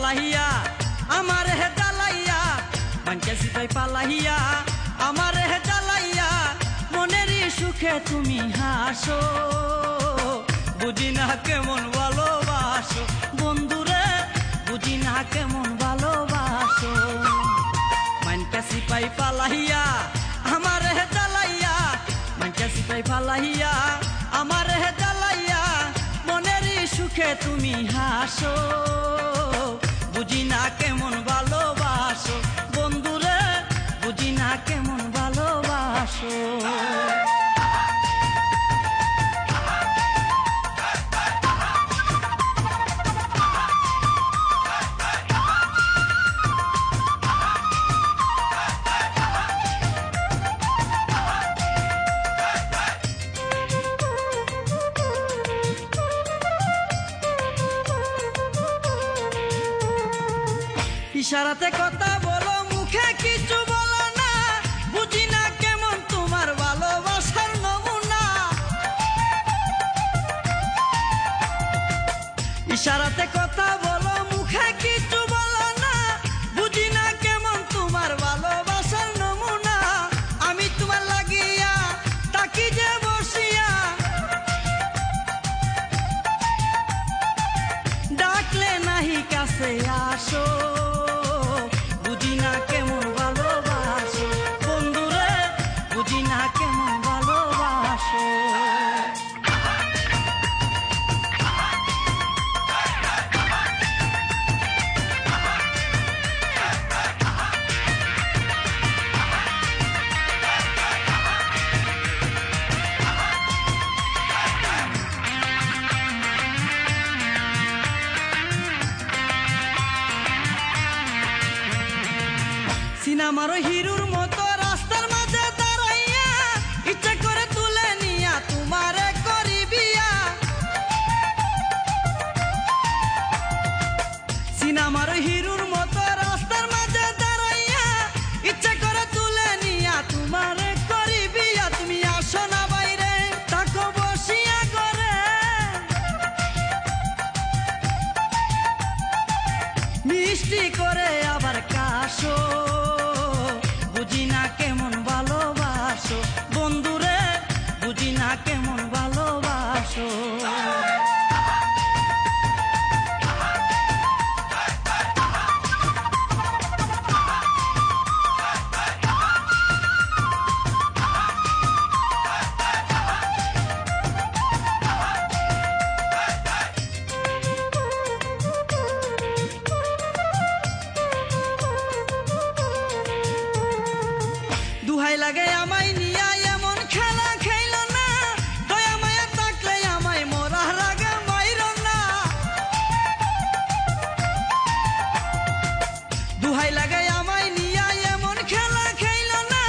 পালাইয়া আমার হে জ্বালাইয়া মানকে সিপাই পালাইয়া আমার হে জ্বালাইয়া মনেরই সুখে তুমি হাসো বুঝি না কেমন ভালোবাসো বন্ধুরে বুঝি না কেমন ভালোবাসো মানকে সিপাই পালাইয়া আমার হে জ্বালাইয়া মানকে সিপাই পালাইয়া আমার হে জ্বালাইয়া মনেরই সুখে তুমি হাসো বুঝি না কেমন ভালোবাসো বন্ধুরে বুঝি না কেমন ভালোবাসো ইশারাতে কথা বলো মুখে কিছু বলো না বুঝি না কেমন তোমার ভালোবাসার নমুনা ইশারাতে কথা বলো মুখে কিছু বলো না বুঝি না কেমন তোমার ভালোবাসার নমুনা আমি তোমার লাগিয়া তাকি যে বসিয়া ডাকলে নাহি কাছে আসো সিনেমার হিরোর মতো রাস্তার মাঝে দাঁড়াইয়া ইচ্ছা করে তুলে নিয়া তোমারে করি বিয়া সিনেমার হিরোর মতো রাস্তার মাঝে দাঁড়াইয়া ইচ্ছা করে তুলে নিয়া তোমারে করি বিয়া তুমি আসো না বাইরে তাকো বসিয়া করে মিষ্টি করে আবার কাশো বুঝি না কেমন ভালোবাসো বন্ধুরে বুঝি না কেমন ভালোবাসো দুহাই লাগে আমায় নিয়া এমন খেলা খেল না দয়া মায়া থাকলে আমায় মোরা রাগে মাইর না দুহাই লাগে আমায় নিয়া এমন খেলা খেল না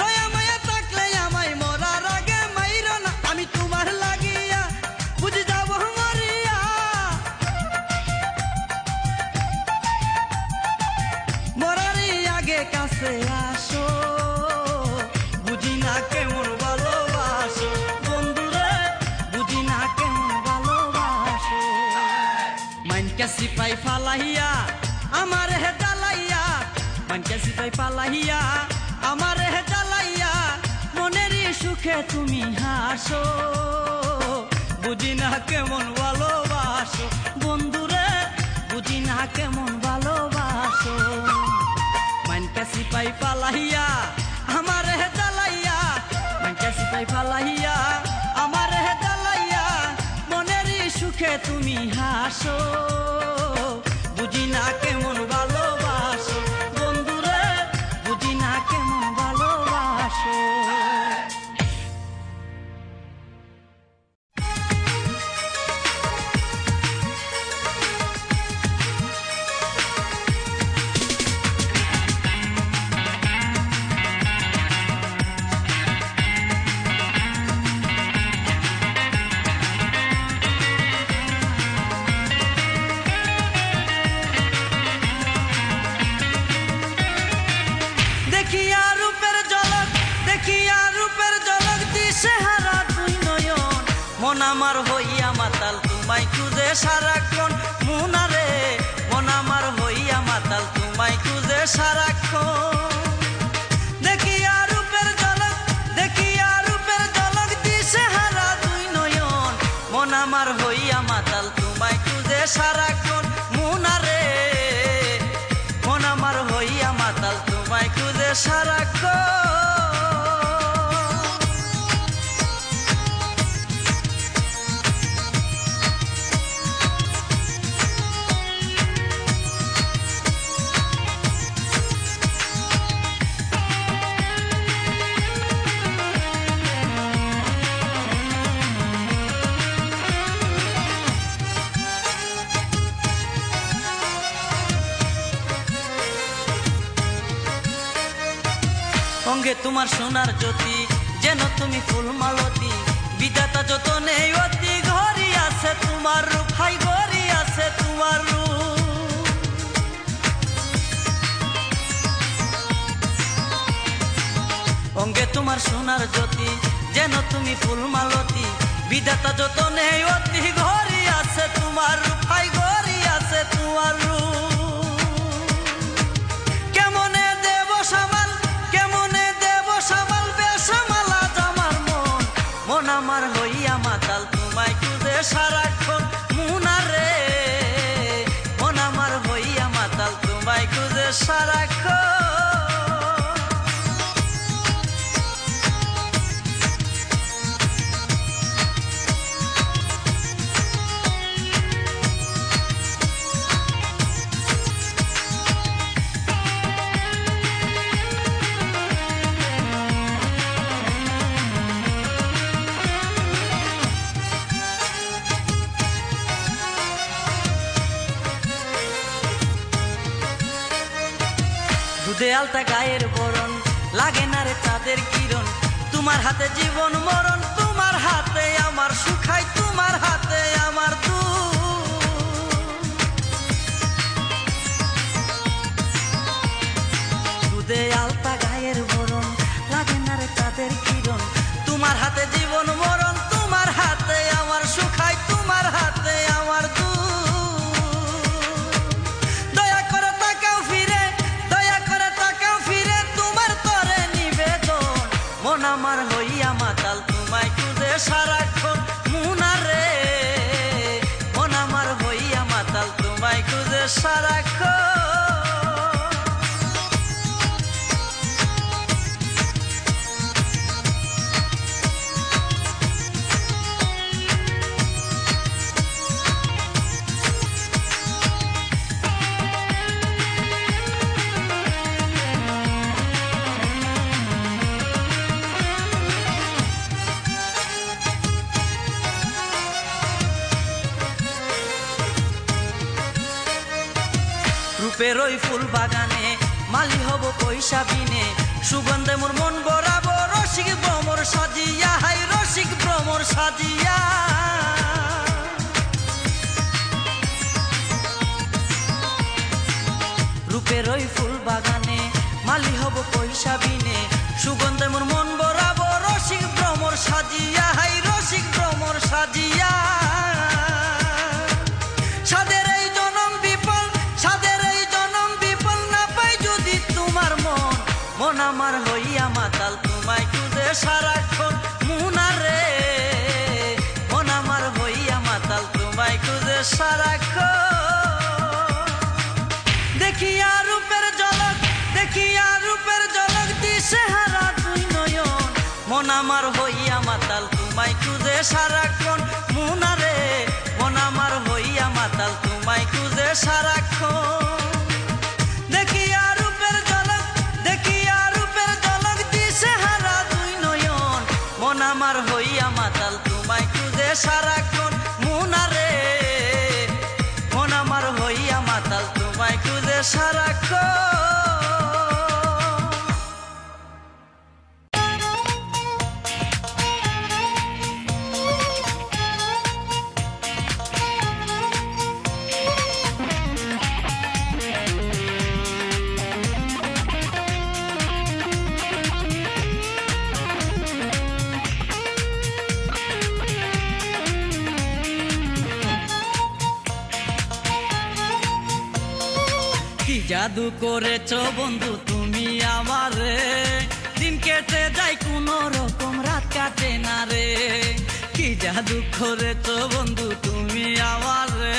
দয়া মায়া থাকলে আমায় মোরা রাগে মাইর না আমি তোমার লাগিয়া বুঝি যাব মরিয়া মরারি আগে কাছে আসো বুঝি না কেমন ভালোবাসো বন্ধুরে বুঝি না কেমন ভালোবাসো মানকে সিপাই ফালাইয়া আমার হে জ্বালাইয়া মানকে সিপাই ফালাইয়া আমার হে জ্বালাইয়া মনেরই সুখে তুমি হাসো বুঝি না কেমন ভালোবাসো বন্ধুরে বুঝি না কেমন ভালোবাসো মানকে সিপাই ফালাইয়া আমার হে জ্বালাইয়া মানকে সিপাই ফালাইয়া আমার হে জ্বালাইয়া মনেরই সুখে তুমি হাসো বুঝি না কেমন ভালোবাসো বন্ধুরে বুঝি না কেমন ভালোবাসো মন আমার হইয়া মাতাল তোমায় খুঁজে সারাক্ষণ মুনারে মন আমার সারাক্ষণ। দেখিয়া রূপের ঝলক দিশে হারা দুই নয়ন, মন আমার হইয়া মাতাল তোমায় খুঁজে সারাক্ষণ। মুনারে মন আমার হইয়া মাতাল তোমায় খুঁজে সারাক্ষণ। অঙ্গে তোমার সোনার জ্যোতি, যেন তুমি ফুল মালতী, বিধাতা যত নেই অতি, ঘরি আছে তোমার রূপ, হাই ঘরি আছে তোমার রূপ। অঙ্গে তোমার সোনার জ্যোতি, যেন তুমি ফুল মালতী, বিধাতা যত নেই অতি, ঘরি আছে তোমার রূপ, হাই ঘরি আছে তোমার রূপ। কেমনে দেব সামাল, কেমনে দেব সামাল, বেসামালা আমার মন, মন আমার হইয়া মাতাল তোমায় খুঁজে সারাক্ষণ। মুনারে মন আমার হইয়া মাতাল তোমায় খুঁজে সারাক্ষণ। দুধে আলতা গায়ের বরণ, লাগে না রে চাঁদের কিরণ, তোমার হাতে জীবন মরণ, তোমার হাতে আমার সুখাই, তোমার হাতে আমার দুধে আলতা গায়ের বরণ, লাগে না রে চাঁদের কিরণ, তোমার হাতে জীবন মরণ, তোমার হাতে আমার সুখাই, তোমার হাতে আমার দয়া করে তাকাও ফিরে, দয়া করে তাকাও ফিরে, তোমার তরে নিবেদন, মন আমার হইয়া মাতাল তোমায় খুঁজে সারাক্ষণ। মুনারে মন আমার হইয়া মাতাল তোমায় খুঁজে সারাক্ষণ। রূপের ওই ফুল বাগানে মালি হব পয়সা বিনে, সুগন্ধে মোর মন বরাবো, রসিক ভ্রমর সাজিয়া, হাই রসিক ভ্রমর সাজিয়া। রূপের ওই ফুল বাগানে মালি হব পয়সা বিনে, সুগন্ধে মোর মন বরাবো, রসিক ভ্রমর সাজিয়া, হাই রসিক ভ্রমর সাজিয়া। সাদের এই জনম বিফল, সাদের এই জনম বিফল, না পাই যদি তোমার মন, মন আমার হইয়া মাতাল তোমায় খুঁজে সারাক্ষণ। মুনারে মন আমার হইয়া মাতাল তোমায় খুঁজে সারাক্ষণ। দেখিয়া রূপের ঝলক, দেখিয়া রূপের ঝলক দিশে হারা দুই নয়ন, মন আমার হইয়া মাতাল তোমায় খুঁজে সারাক্ষণ। মুনারে মন আমার হইয়া মাতাল তোমায় খুঁজে সারাক্ষণ। দেখিয়া রূপের ঝলক, দেখিয়া রূপের ঝলক দিশে হারা দুই নয়ন, মন আমার হইয়া মাতাল তোমায় খুঁজে সারাক্ষণ। মুনারে মন আমার হইয়া মাতাল তোমায় খুঁজে সারাক্ষণ। জাদু করেছো বন্ধু তুমি আমারে, দিন কেটে যায় কোনো রকম রাত কাটে না রে। কি জাদু করেছো বন্ধু তুমি আমারে,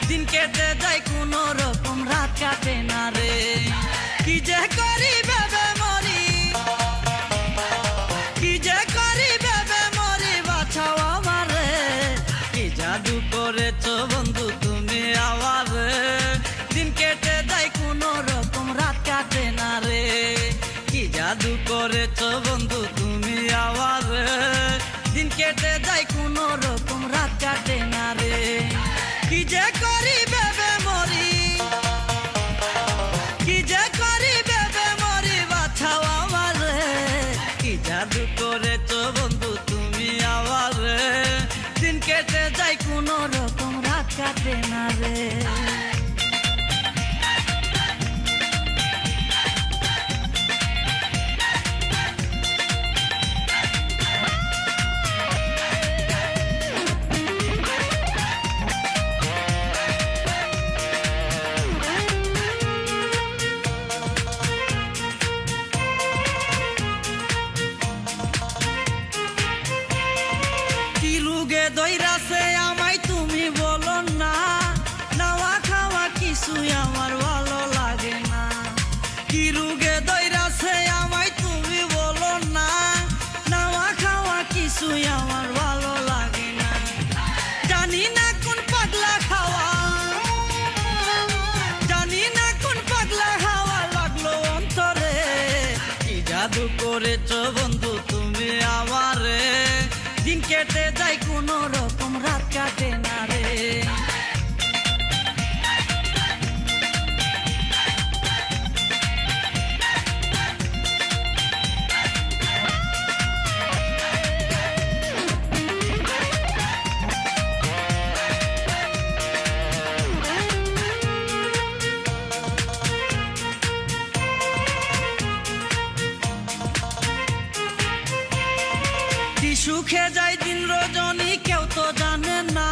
দিন কেটে যায় কোনো রকম রাত কাটে না রে। কি যে করি ভেবে মরি, কি যে করি ভেবে মরি, বাঁচাও আমারে। কি জাদু করেছো বন্ধু তুমি আমারে, দিন কেটে যায় কোনো রকম রাত কাটে না রে। কি জাদু করেছো বন্ধু তুমি আমারে, দিন কেটে যায় কোনো রকম রাত কাটে না রে। কি যে করি ভেবে মরি, কি যে করি ভেবে মরি, বাঁচাও আমারে। কি জাদু করেছো বন্ধু তুমি আমারে, দিন কেটে যায় কোনো রকম রাত কাটে না রে। দইরাছে আমায় তুমি বলো না, নাওয়া খাওয়া কিছুই আমার ভালো লাগে না। কি রোগে দইরাছে আমায় তুমি বলো না, নাওয়া খাওয়া কিছুই আমার ভালো লাগে না। জানি না কোন পাগলা খাওয়া, জানি না কোন পাগলা খাওয়া লাগলো অন্তরে। কি জাদু করেছো বন্ধু তুমি আমারে, দিন কেটে যায় কোনো রকম রাত কাটে না রে। সুখে যায় দিন রজনী কেউ তো জানে না,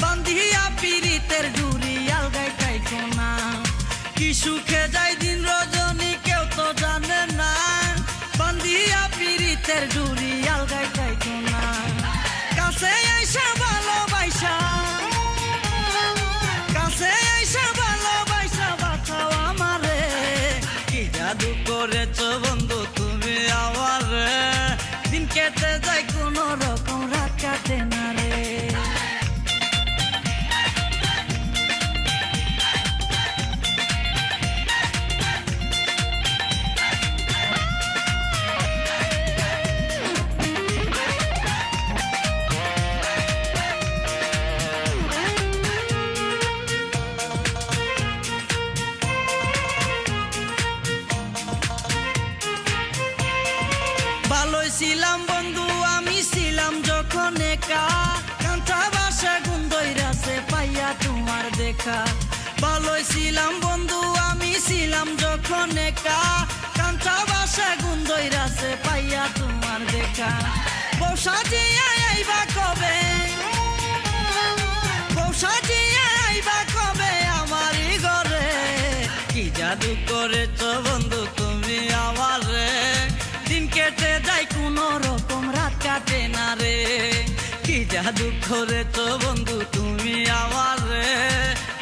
বান্ধিয়া পীড়িতের ডুরি আলগায় কাইকো না। কি সুখে যায় দিন রজনী কেউ তো জানে না, বান্ধিয়া পীড়িতের ডুরি আলগায় কাইকো না। কাছে আইসা ভালোবাসা, কাছে আইসা ভালোবাসা, বাঁচাও আমারে। কি জাদু করেছো বন্ধু তুমি আমারে, দিন কেটে যায় কোনো রকম রাত কাটে না রে। ভালোই ছিলাম বন্ধু আমি ছিলাম যখন একা, কাঁচা বাসা গুন্দইরাছে পাইয়া তোমার দেখা। ভালোই ছিলাম বন্ধু আমি ছিলাম যখন একা, কাঁচা বাসা গুন্দইরাছে পাইয়া তোমার দেখা। বৌসা জিয়া আইবা কবে, বৌসা জিয়া আইবা কবে আমারই ঘরে। কি জাদু করেছো বন্ধু তুমি আমারে, দিন কেটে যায় কোনো রকম রাত কাটে না রে। কি জাদু করেছো বন্ধু তুমি আমারে,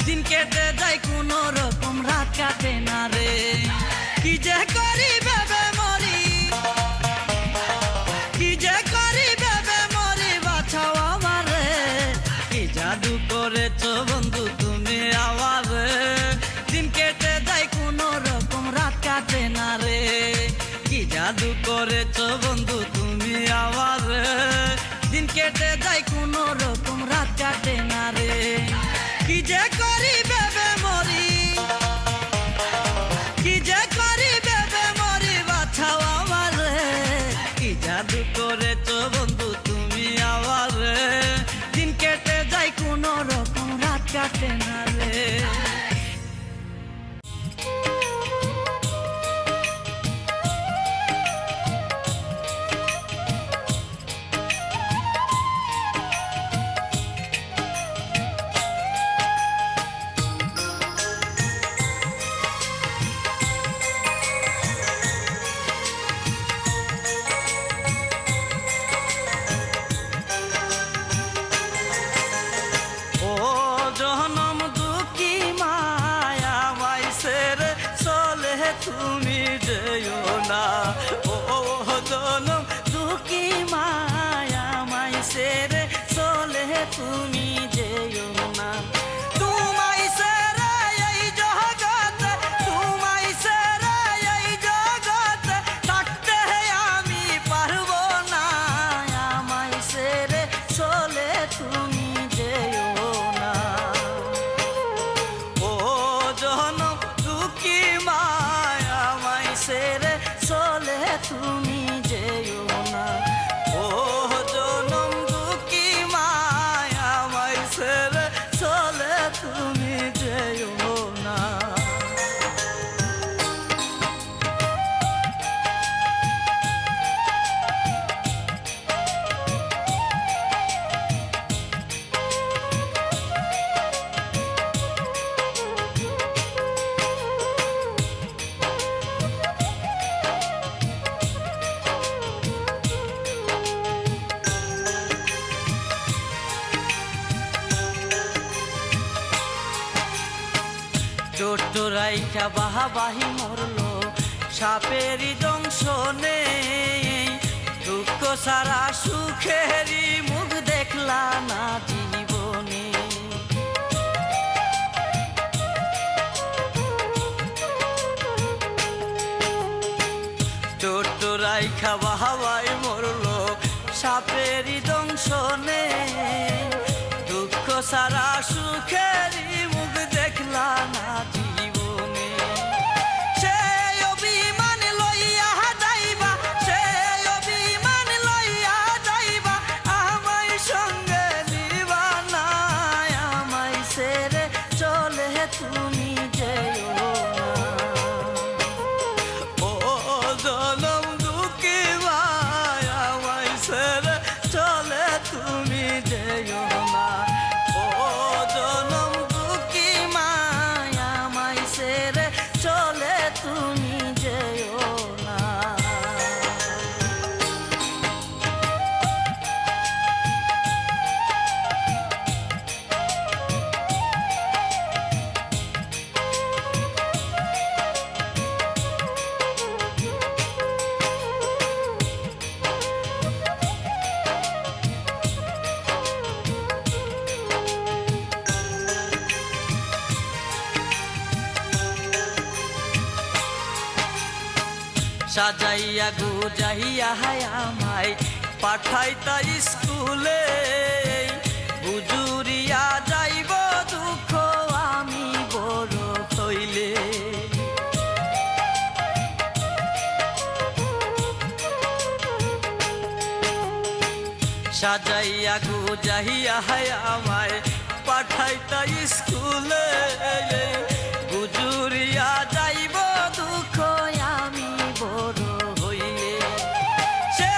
দিন কেটে যায় কোনো রকম রাত কাটে না রে। কি যে করি ভেবে মরি, কি যে করি ভেবে মরি, বাঁচাও আমারে। কি জাদু করেছো বন্ধু তুমি আমারে, দিন কেটে যায় কোনো রকম রাত কাটে না রে। কি জাদু করেছো বন্ধু তুমি আমারে, দিন কেটে যায় কোনো রকম রাত কাটে না রে। কি যে করি ভেবে মরি, কি যে করি ভেবে মরি, বাঁচাও আমারে। কি জাদু করেছো বন্ধু তুমি আমারে, দিন কেটে যায় কোনো রকম রাত কাটে না রে। তুমি যেও না। ও জনম দুঃখী মায় আমায় ছেড়ে চলে তুমি যেও না। ছোট্ট রাইখা বাহাবাহি মরলো সাপেরই দংশনে, দুঃখ সারা সুখেরই মুখ দেখলা না জীবনে। ছোট্ট রাইখা বাহাবাহি মরলো সাপেরই দংশনে, দুঃখ সারা সুখেরই মুখ দেখলা না জীবনে। সে অভিমান লইয়া যাইবা, সে অভিমান লইয়া যাইবা, আমায় সঙ্গে নিবা না, আমায় ছেড়ে চলে তুমি যেও না। ও জনম দুঃখী মায় আমায় ছেড়ে চলে তুমি যেও না। ও জনম দুঃখী মায় আমায় ছেড়ে চলে তুমি যেও না। সাজাইয়া গুজাইয়া আমায় পাঠাইতা স্কুলে, বুজুরিয়া যাইব দুঃখ আমি বড় হইলে। সাজাইয়া গুজাইয়া আমায় পাঠাইতা স্কুলে, বুজুরিয়া যাইব দুঃখ আমি বড় হইলে। সে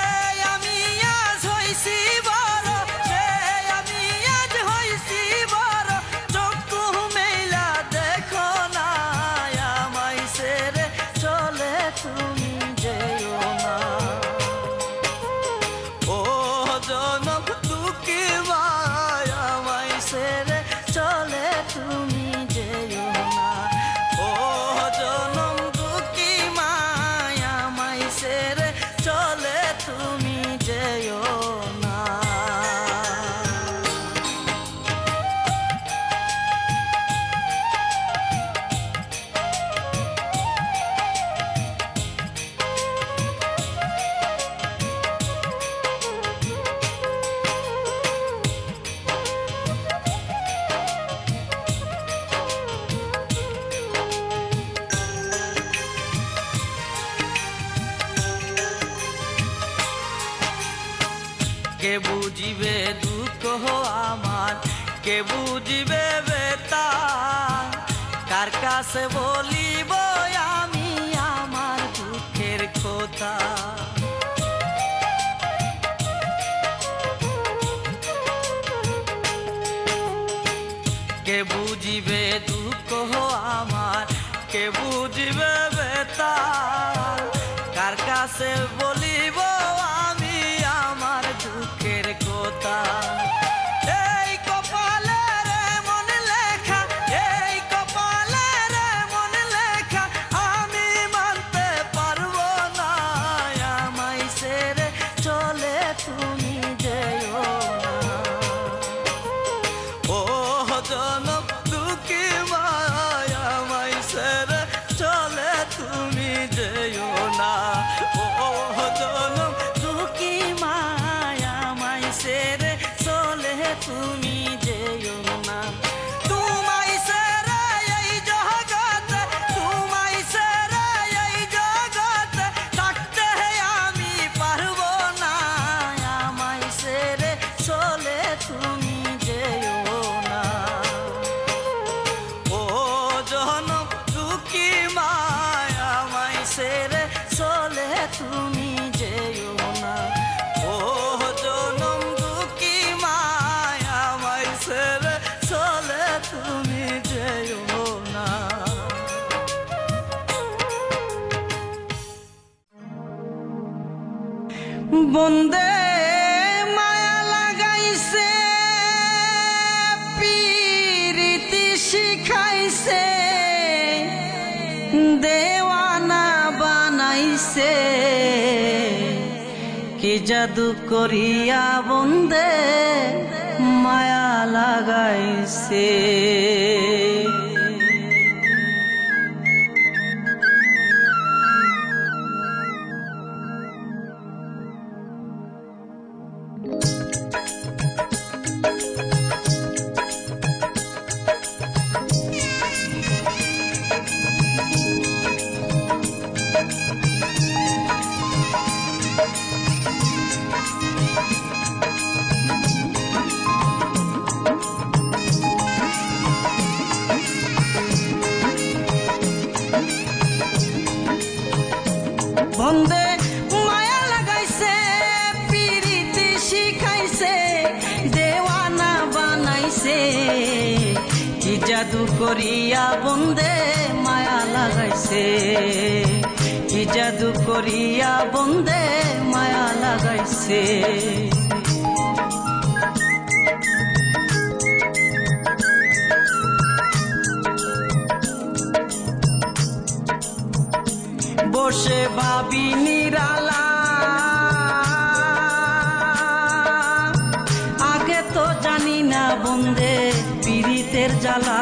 আমি আজ হইছি বড়, সে আমি আজ হইছি বড়, চক্ষু মেলা দেখো না, আমায় ছেড়ে চলে তুমি যেও না। ও জনম দুঃখী মায় আমায় ছেড়ে চলে তুমি যেও না। ও জনম দুঃখী মায় আমায় ছেড়ে চলে তুমি যেও না। কে বুঝিবে দুঃখ আমার, কে বুঝিবে বেতা, কার কাছে বলিব আমি আমার দুঃখের কথা। কে বুঝিবে দুঃখ আমার, কে বুঝিবে বেতা, কার কাছে বলিব আমি আমার দুঃখের কথা। এই কপালের এমন লেখা, এই কপালের এমন লেখা, আমি মানতে পারবো না, আমায় ছেড়ে চলে তুমি যেও না। ও জনম দুঃখী মায় আমায় ছেড়ে চলে তুমি যেও না। ও জনম দুঃখী মায় আমায় ছেড়ে চলে তুমি যেও না। তোমায় ছেড়ে এই জগতে, তোমায় ছেড়ে এই জগতে থাকতে বন্দে মায়া লাগাইছে পিরিতি শিখাইছে দেওয়ানা বানাইছে কি জাদু করিয়া বন্দে মায়া লাগাইছে বন্দে মায়া লাগাইছে পিরিতি শিখাইছে দেওয়ানা বানাইছে কি জাদু করিয়া বন্দে মায়া লাগাইছে কি জাদু করিয়া বন্দে মায়া লাগাইছে বসে ভাবি নিরালা আগে তো জানি না বন্দে পীড়িতের জ্বালা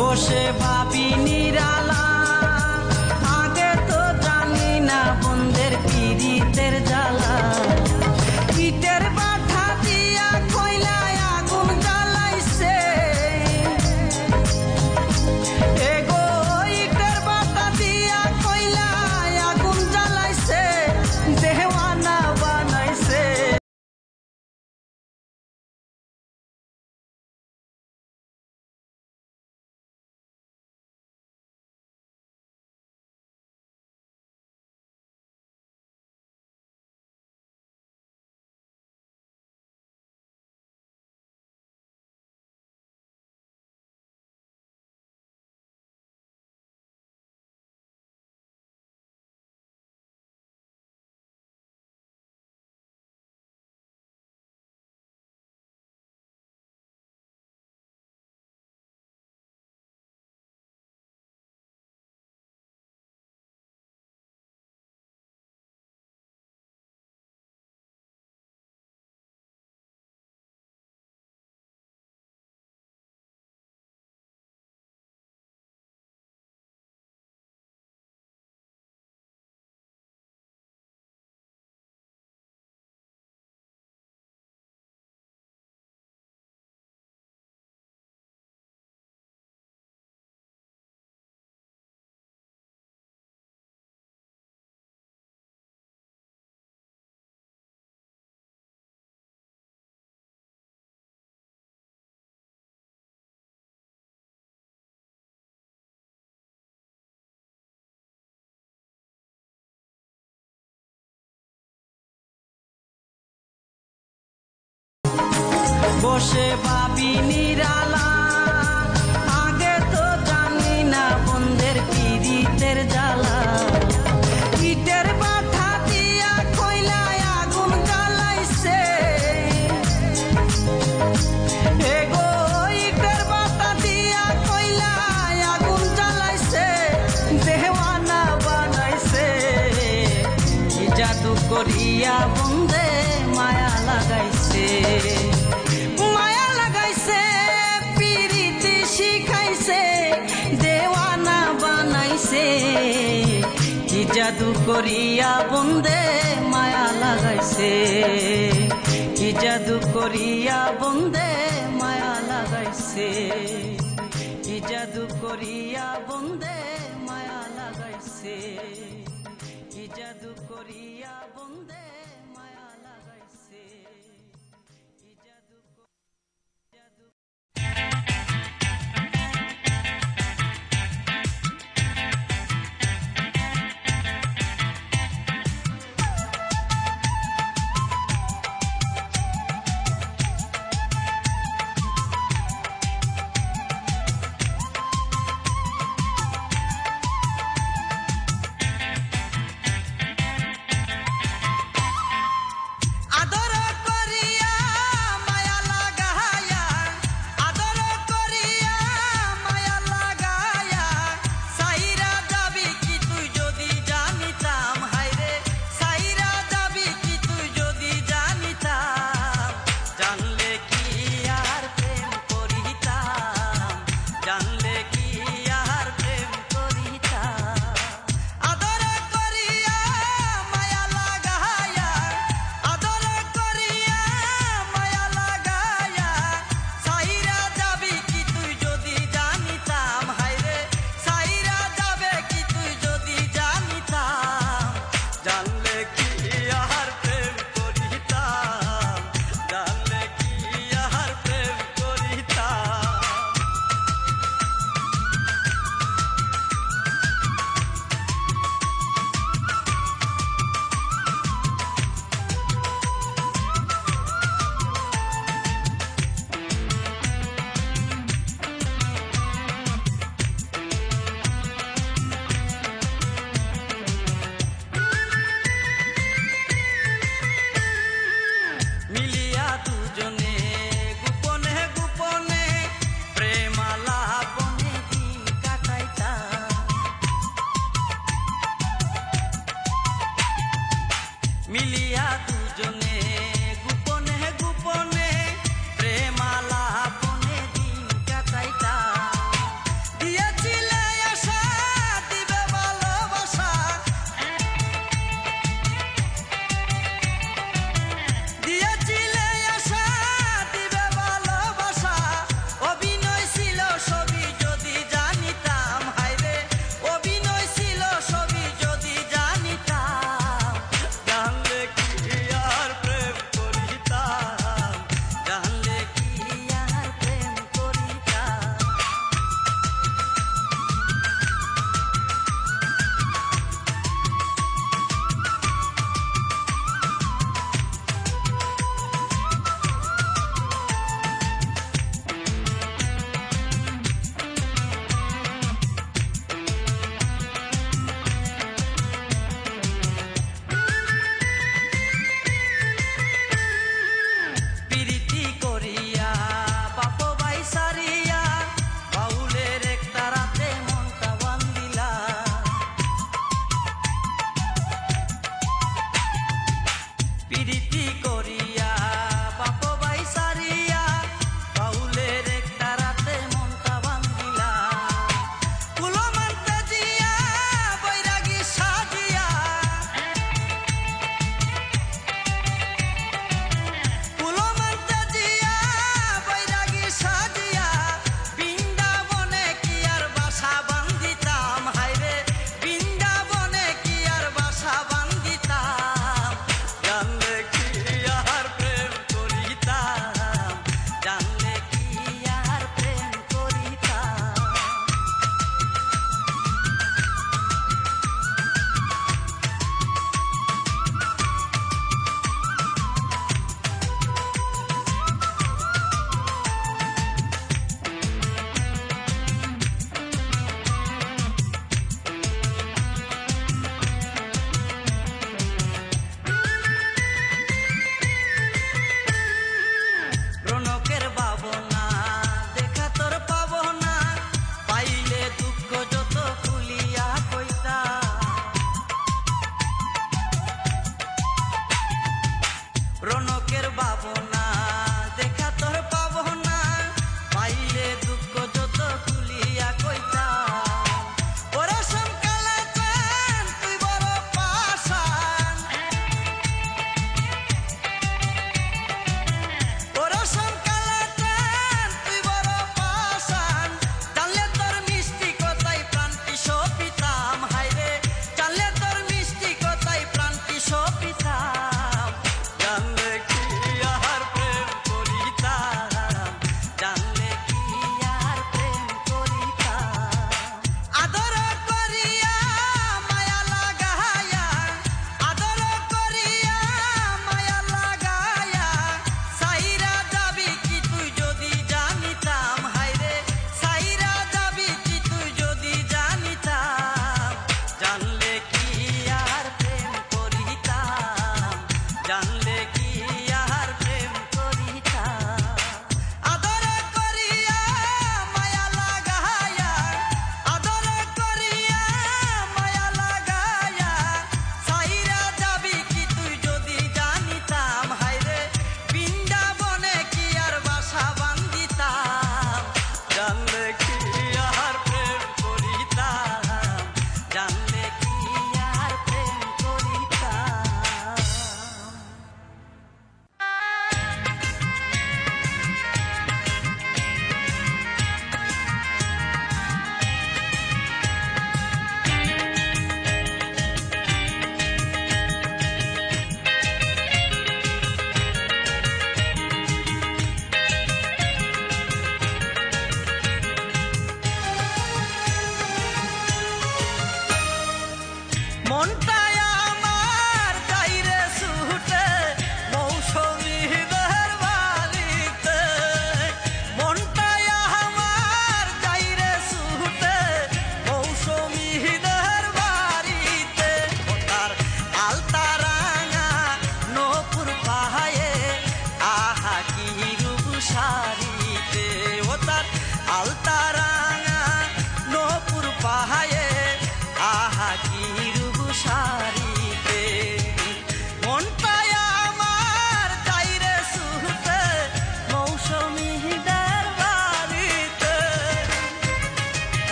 বসে ভাবি নিরালা আগে তো জানি না বন্দের পীড়িতের জ্বালা ইটের বাঠা দিয়া খইলায় আগুন জ্বালাইছে বসে ভাবি নিরালা আগে তো জানি না বন্দের পীড়িতের জ্বালা ইটের বাঠা দিয়া খইলায় আগুন জ্বালাইছে এগো ইটের বাঠা দিয়া খইলায় আগুন জ্বালাইছে দেওয়ানা বানাইছে কি জাদু করিয়া বন্দে মায়া লাগাইছে কি জাদু করিয়া বন্দে মায়া লাগাইছে কি জাদু করিয়া বন্দে মায়া লাগাইছে কি জাদু করিয়া বন্দে মায়া লাগাইছে কি জাদু করিয়া বন্দে মায়া লাগাইছে কি জাদু জাদু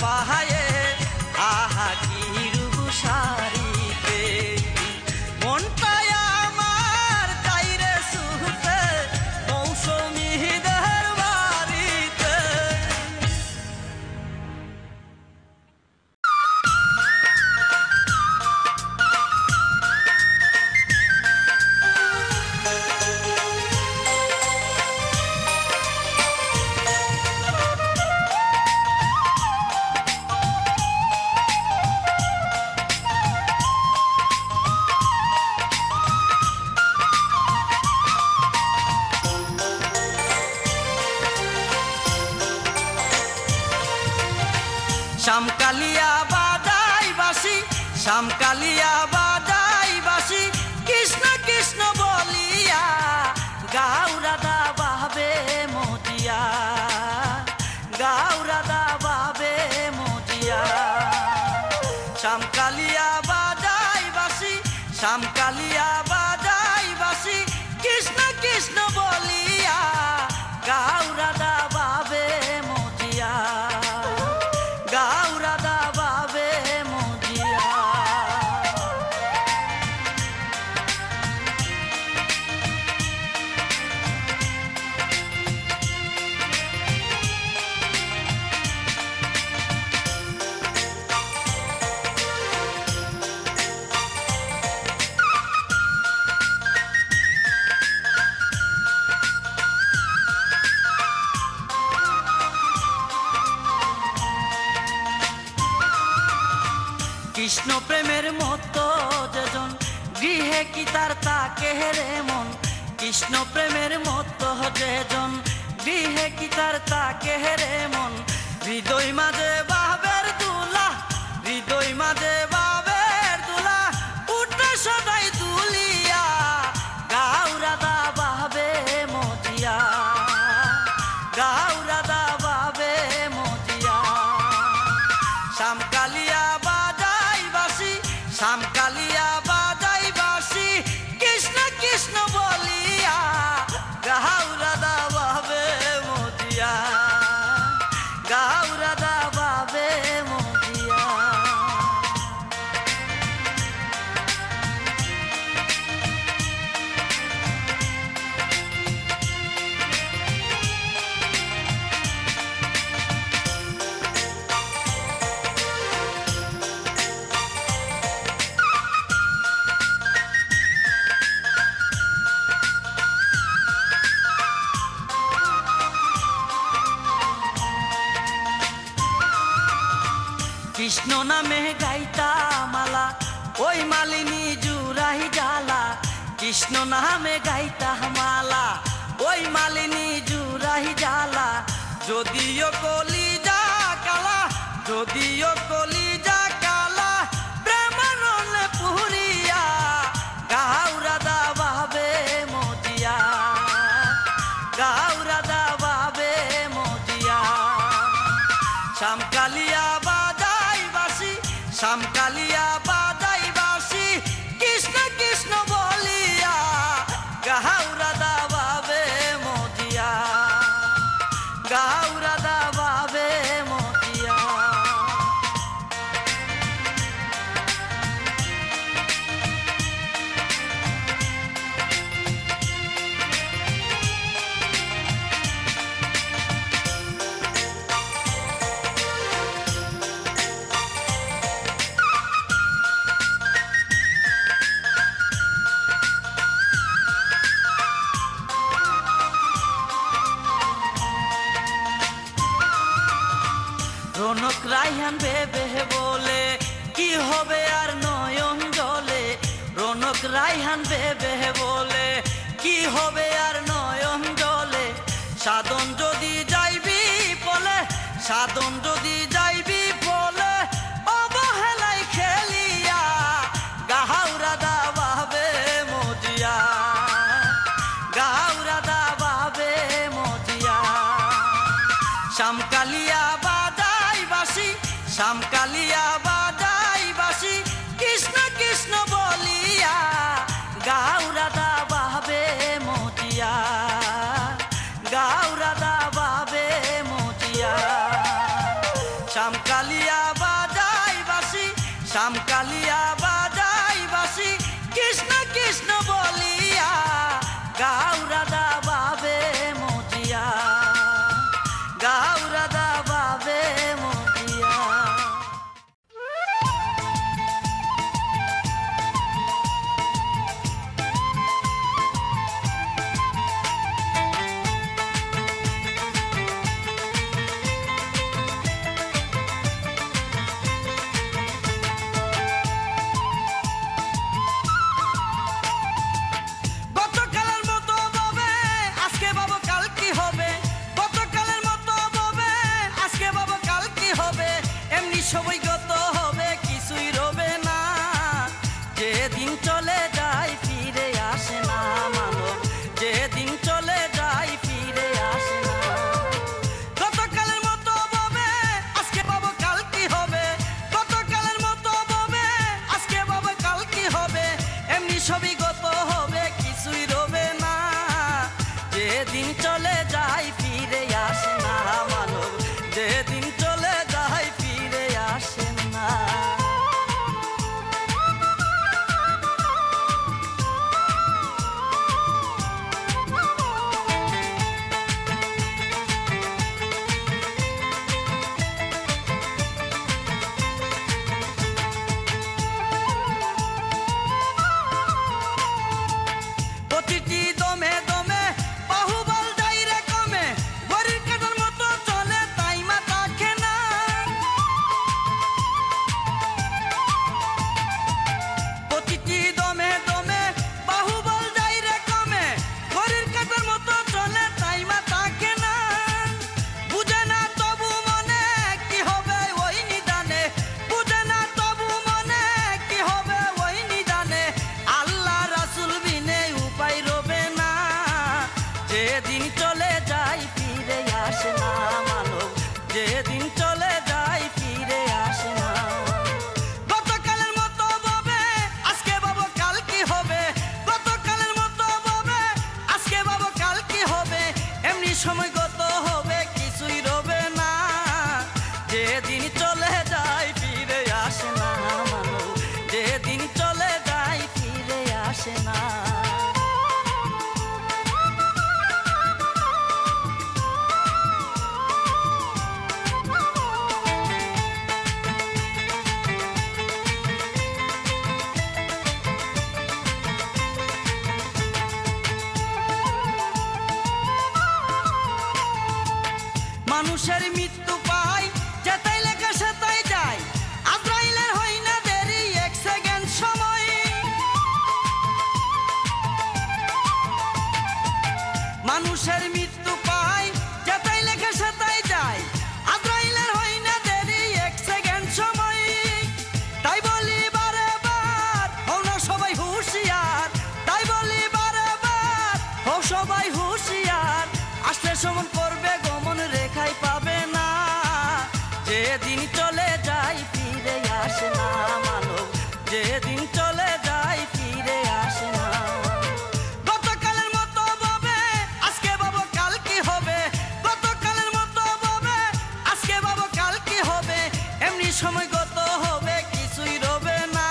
পাহায়ে আহা কি রূপ সারিতে মনটাই আমার চাইরে সুতে মৌসুমীদের বাড়িতে। শ্যামকালিয়া বাজাই বাসি শ্যামকালিয়া বাজাই বাসি কৃষ্ণ কৃষ্ণ বলিয়া গাও রাধা বাবে মজিয়া গাও রাধা বাবে মজিয়া। শ্যামকালিয়া বাজাই বাসি শ্যামকালিয়া বাজাই বাসি কৃষ্ণ কৃষ্ণ বলিয়া গাও রাধা বাবে মজিয়া গাও রাধা বাবে মজিয়া। কৃষ্ণ প্রেমের মতো যেজন গৃহে কি তার তাকে রে মন কৃষ্ণ প্রেমের মতো যেজন গৃহে কি তার তাকে রে মন হৃদয় মাঝে বাবের দুলা হৃদয় মাঝে বাবের দুলা উঠে সদাই দুলিয়া গাও রাধা বাবে মজিয়া গাও রাধা বাবে মজিয়া। শ্যামকালিয়া বাজাই বাসি শ্যামকালিয়া বাজাই বাসি কৃষ্ণ কৃষ্ণ বলিয়া গাও রাধা বাবে মজিয়া গাও রাধা বাবে মজিয়া। কৃষ্ণ নামে গাইতা মালা ওই মালিনী জুরাই জালা কৃষ্ণ নামে গাইতা মালা ওই মালিনী জুরাই জালা যদিও কলিজা কালা যদিও কলিজা কালা প্রেমানলে পুরিয়া গাও রাধা বাবে মজিয়া গাও রাধা বাবে মজিয়া। শ্যামকালিয়া বাজাই বাসি শ্যামকালিয়া বাজাই বাসি কৃষ্ণ কৃষ্ণ বলিয়া গাও রাধা বাবে মজিয়া গাও রাধা বাবে মজিয়া। রনক রাইহান ভেবে বলে কি হবে আর নয়ন জলে রনক রাইহান ভেবে বলে কি হবে আর নয়ন জলে সাধন যদি যাইবি বলে সাধন যদি যাইবি বলে অবহেলাই খেলিয়া গাও রাধা বাবে মজিয়া গাও রাধা বাবে মজিয়া। শ্যামকালিয়া বাজাই বাসি শ্যামকালিয়া বাজাই বাসি কৃষ্ণ কৃষ্ণ বলিয়া গাও রাধা বাবে মজিয়া গাও রাধা বাবে মজিয়া। শ্যামকালিয়া বাজাই বাঁশি, শ্যামকালিয়া বাজাই বাঁশি, কৃষ্ণ কৃষ্ণ বলিয়া গাও রাধা বাবে মজিয়া, গাও রাধা বাবে মজিয়া। সবই গত হবে, কিছুই রবে না, যেদিন চলে যায় ফিরে আসে না মানব, যেদিন চলে যায় ফিরে আসে না। গতকালের মতো ভাবে আজকে পাবো কাল কি হবে, গতকালের মতো ভাবে আজকে পাবো কাল কি হবে, এমনি সবই গত হবে, কিছুই রবে না, যেদিন চলে যায় ফিরে আসে না মানব, যেদিন চলে যায় ফিরে আসে না। প্রতিটি দমে দমে বাহুবল যাই রে কমে, গরির কাটার মতো চলে তাই মাথা খেনা। প্রতিটি দমে দমে বাহুবল যাই রে কমে, গরির কাটার মতো চলে তাই মাথা খেনা। বুঝে না তবু মনে কি হবে ওই নিদানে, বুঝে না তবু মনে কি হবে ওই নিদানে, আল্লাহ রাসূল বিনে উপায় রবে না, যেদিন চলে যায় ফিরে আসে না মানব, যেদিন চলে যায় ফিরে আসে না। গতকালের মতো ভাবে আজকে ভাবো কাল কি হবে, গতকালের মতো ভাবে আজকে ভাবো কাল কি হবে, এমনি সময় গত হবে, কিছুই রবে না, যেদিন চলে যায় ফিরে আসে না মানব, যেদিন চলে যায় ফিরে আসে না। মানুষের মৃত্যু পায় যেটাই লেখা সেটাই যায়, আজরাইলের হয় না দেরি এক সেকেন্ড সময়। মানুষের মৃত্যু পায় যেটাই লেখা সেটাই যায়, আজরাইলের হয় না দেরি এক সেকেন্ড সময়। তাই বলি বারে বার হও না সবাই হুঁশিয়ার, তাই বলি বারে বার হও সবাই হুঁশিয়ার, আসলে সমন করবে গমন রেখাই পাবে না, যেদিন চলে যায় ফিরে আসে না মানব, যেদিন চলে যায় ফিরে আসে না। গতকালের মতো ভাবে আজকে ভাবো কাল কি হবে, গতকালের মতো ভাবে আজকে ভাবো কাল কি হবে, এমনি সময় গত হবে, কিছুই রবে না,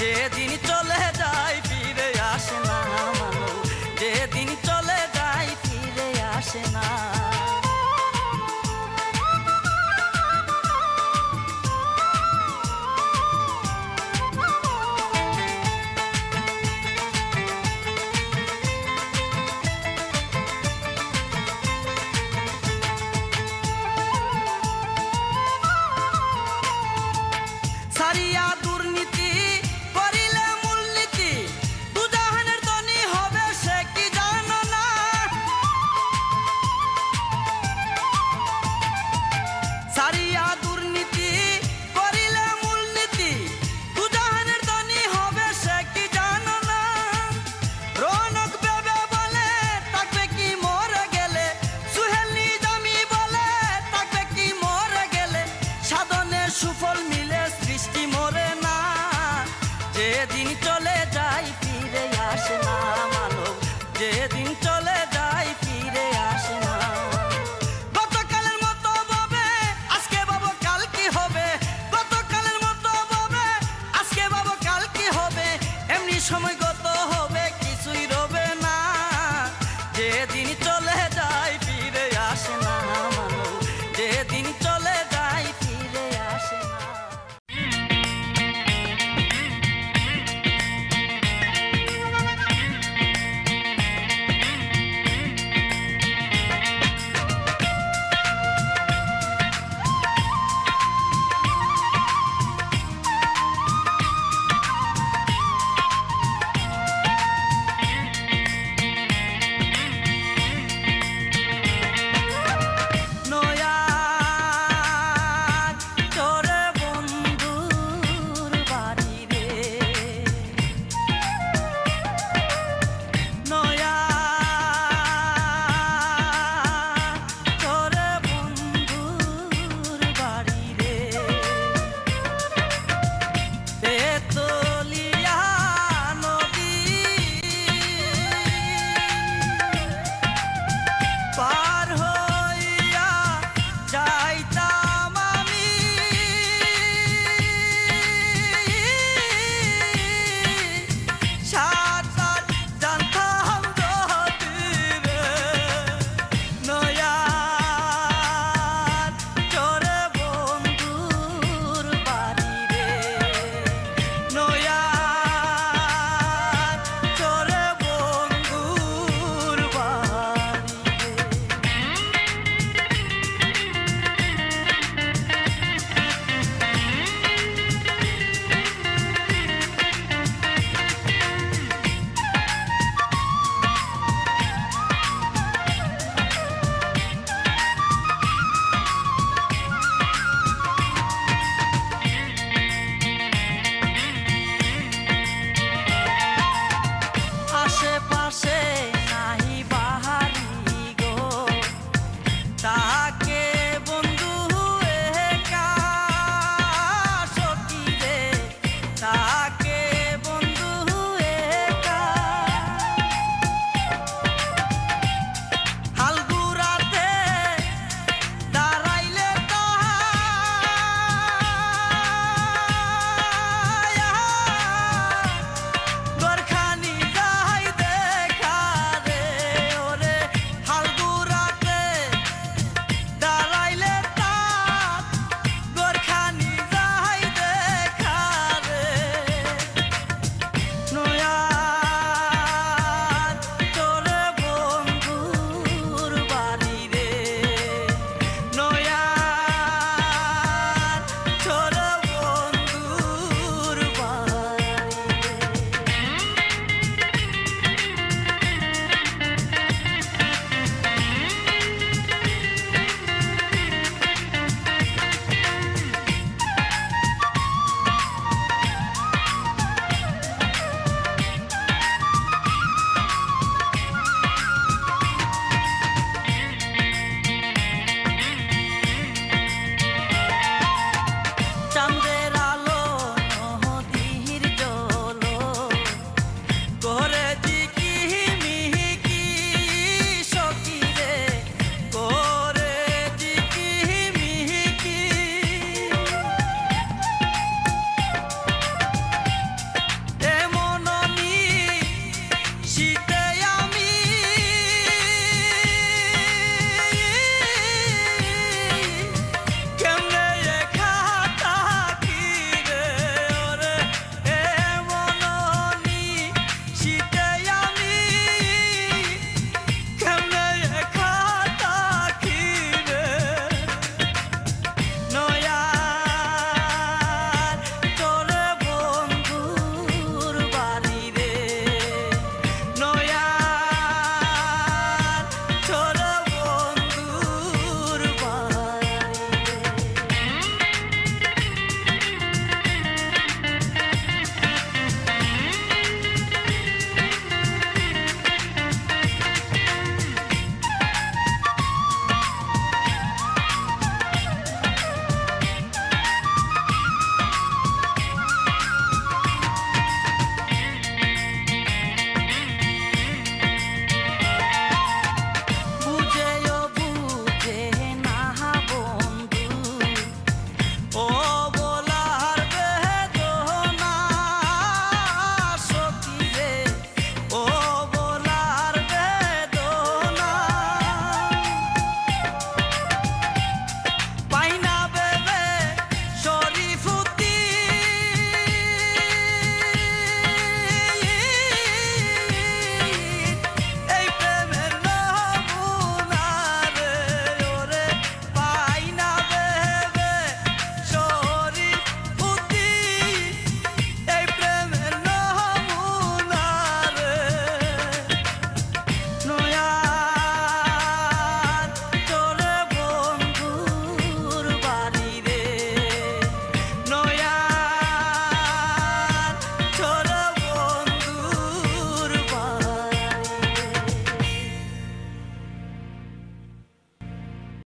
যেদিন চলে যায় ফিরে আসে না মানব, যেদিন চলে যায় ফিরে আসে না। সারিয়া দুর্নীতি করিলে মূলনীতি, দুজাহানের ধনী হবে সে কি জানো না। সারিয়া দুর্নীতি করিলে মূলনীতি, দুজাহানের ধনী হবে সে কি জানো না। রৌনক বেবে বলে থাকবে কি মরে গেলে, সুহেল নিজামী বলে থাকবে কি মরে গেলে, সাধনের সুফল মিলে সৃষ্টি মরে না, যেদিন চলে যায় ফিরে আসে না মানব, যেদিন